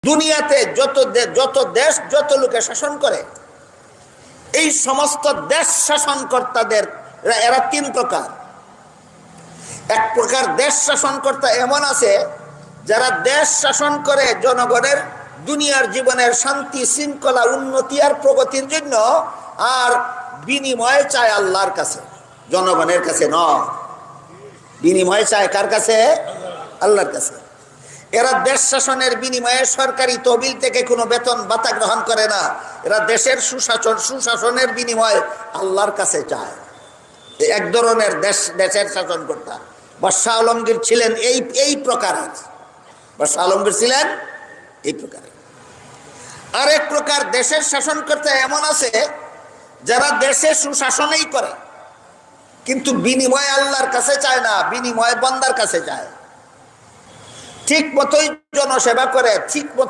দুনিয়াতে যত দেশ যত লোকে শাসন করে, এই সমস্ত দেশ শাসনকর্তাদের এরা তিন প্রকার। এক প্রকার দেশ শাসনকর্তা এমন আছে যারা দেশ শাসন করে জনগণের দুনিয়ার জীবনের শান্তি শৃঙ্খলা উন্নতি আর প্রগতির জন্য, আর বিনিময় চায় আল্লাহর কাছে, জনগণের কাছে নয়। বিনিময় চায় কার কাছে? আল্লাহর কাছে। এরা দেশ শাসনের বিনিময়ে সরকারি তহবিল থেকে কোনো বেতন ভাতা গ্রহণ করে না। এরা দেশের সুশাসনের বিনিময়ে আল্লাহর কাছে চায়। এক ধরনের দেশের শাসনকর্তা বাদশাহ আলমগীর ছিলেন এই প্রকারের। বাদশাহ আলমগীর ছিলেন এই প্রকারের। আরেক প্রকার দেশের শাসনকর্তা এমন আছে যারা দেশে সুশাসনই করে, কিন্তু বিনিময় আল্লাহর কাছে চায় না, বিনিময় বান্দার কাছে চায়। ঠিক মতোই জনসেবা করে, ঠিক মতো